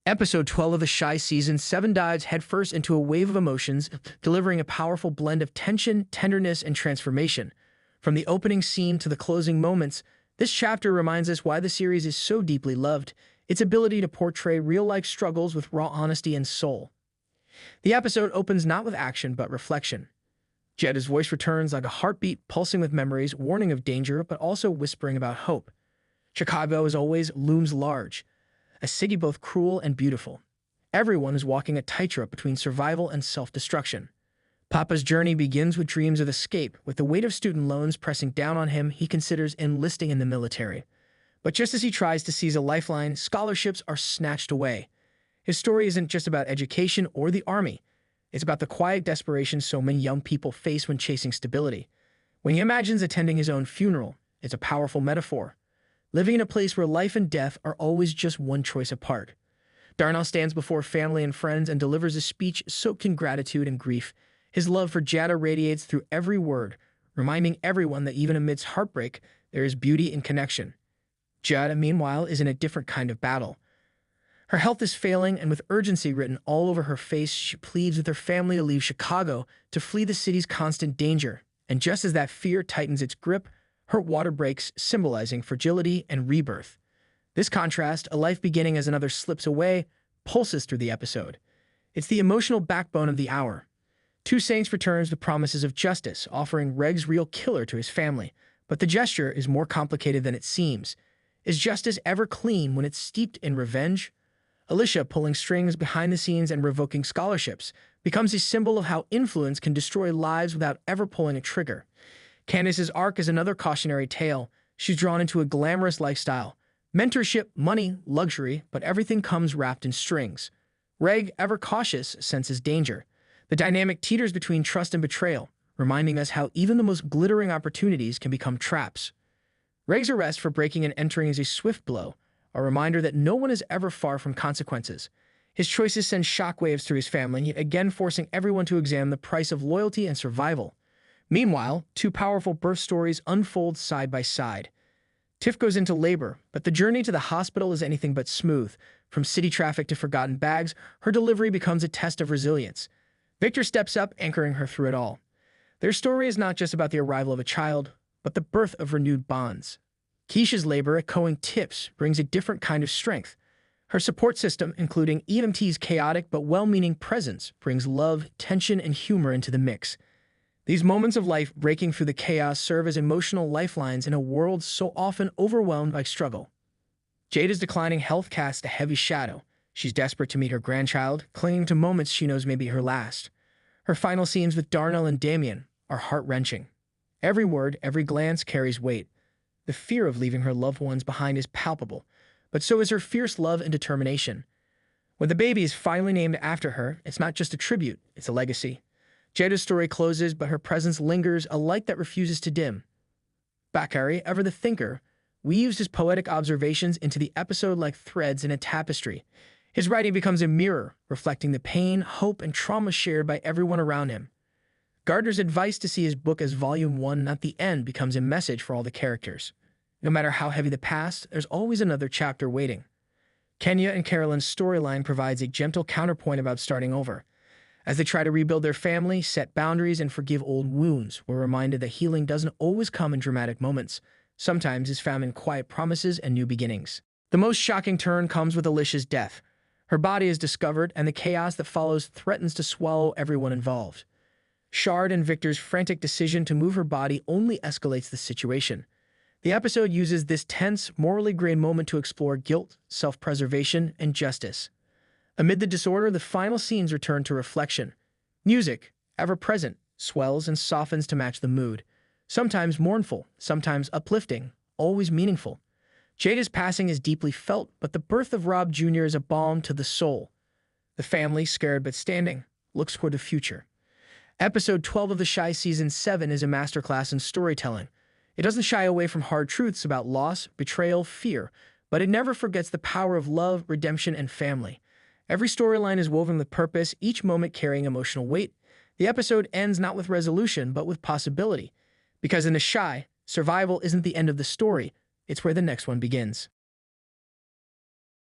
Episode 12 of the Shy Season 7 dives headfirst into a wave of emotions, delivering a powerful blend of tension, tenderness, and transformation. From the opening scene to the closing moments, this chapter reminds us why the series is so deeply loved, its ability to portray real-life struggles with raw honesty and soul. The episode opens not with action, but reflection. Jetta's voice returns like a heartbeat pulsing with memories, warning of danger, but also whispering about hope. Chicago, as always, looms large, a city both cruel and beautiful. Everyone is walking a tightrope between survival and self-destruction. Papa's journey begins with dreams of escape. With the weight of student loans pressing down on him, he considers enlisting in the military. But just as he tries to seize a lifeline, scholarships are snatched away. His story isn't just about education or the army. It's about the quiet desperation so many young people face when chasing stability. When he imagines attending his own funeral, it's a powerful metaphor. Living in a place where life and death are always just one choice apart. Darnell stands before family and friends and delivers a speech soaked in gratitude and grief. His love for Jetta radiates through every word, reminding everyone that even amidst heartbreak, there is beauty in connection. Jetta, meanwhile, is in a different kind of battle. Her health is failing, and with urgency written all over her face, she pleads with her family to leave Chicago, to flee the city's constant danger. And just as that fear tightens its grip, her water breaks, symbolizing fragility and rebirth. This contrast, a life beginning as another slips away, pulses through the episode. It's the emotional backbone of the hour. Two Saints returns with promises of justice, offering Reg's real killer to his family. But the gesture is more complicated than it seems. Is justice ever clean when it's steeped in revenge? Alicia, pulling strings behind the scenes and revoking scholarships, becomes a symbol of how influence can destroy lives without ever pulling a trigger. Candace's arc is another cautionary tale. She's drawn into a glamorous lifestyle. Mentorship, money, luxury, but everything comes wrapped in strings. Reg, ever cautious, senses danger. The dynamic teeters between trust and betrayal, reminding us how even the most glittering opportunities can become traps. Reg's arrest for breaking and entering is a swift blow, a reminder that no one is ever far from consequences. His choices send shockwaves through his family, again forcing everyone to examine the price of loyalty and survival. Meanwhile, two powerful birth stories unfold side by side. Tiff goes into labor, but the journey to the hospital is anything but smooth. From city traffic to forgotten bags, her delivery becomes a test of resilience. Victor steps up, anchoring her through it all. Their story is not just about the arrival of a child, but the birth of renewed bonds. Keisha's labor, echoing Tiff's, brings a different kind of strength. Her support system, including EMT's chaotic but well-meaning presence, brings love, tension, and humor into the mix. These moments of life breaking through the chaos serve as emotional lifelines in a world so often overwhelmed by struggle. Jada's declining health casts a heavy shadow. She's desperate to meet her grandchild, clinging to moments she knows may be her last. Her final scenes with Darnell and Damien are heart-wrenching. Every word, every glance carries weight. The fear of leaving her loved ones behind is palpable, but so is her fierce love and determination. When the baby is finally named after her, it's not just a tribute, it's a legacy. Jada's story closes, but her presence lingers, a light that refuses to dim. Bakary, ever the thinker, weaves his poetic observations into the episode like threads in a tapestry. His writing becomes a mirror, reflecting the pain, hope, and trauma shared by everyone around him. Gardner's advice to see his book as volume 1, not the end, becomes a message for all the characters. No matter how heavy the past, there's always another chapter waiting. Kenya and Carolyn's storyline provides a gentle counterpoint about starting over. As they try to rebuild their family, set boundaries, and forgive old wounds, we're reminded that healing doesn't always come in dramatic moments. Sometimes it's found in quiet promises and new beginnings. The most shocking turn comes with Alicia's death. Her body is discovered, and the chaos that follows threatens to swallow everyone involved. Shard and Victor's frantic decision to move her body only escalates the situation. The episode uses this tense, morally gray moment to explore guilt, self-preservation, and justice. Amid the disorder, the final scenes return to reflection. Music, ever present, swells and softens to match the mood. Sometimes mournful, sometimes uplifting, always meaningful. Jada's passing is deeply felt, but the birth of Rob Jr. is a balm to the soul. The family, scared but standing, looks toward the future. Episode 12 of the Shy Season 7 is a masterclass in storytelling. It doesn't shy away from hard truths about loss, betrayal, fear, but it never forgets the power of love, redemption, and family. Every storyline is woven with purpose, each moment carrying emotional weight. The episode ends not with resolution, but with possibility. Because in The Shy, survival isn't the end of the story, it's where the next one begins.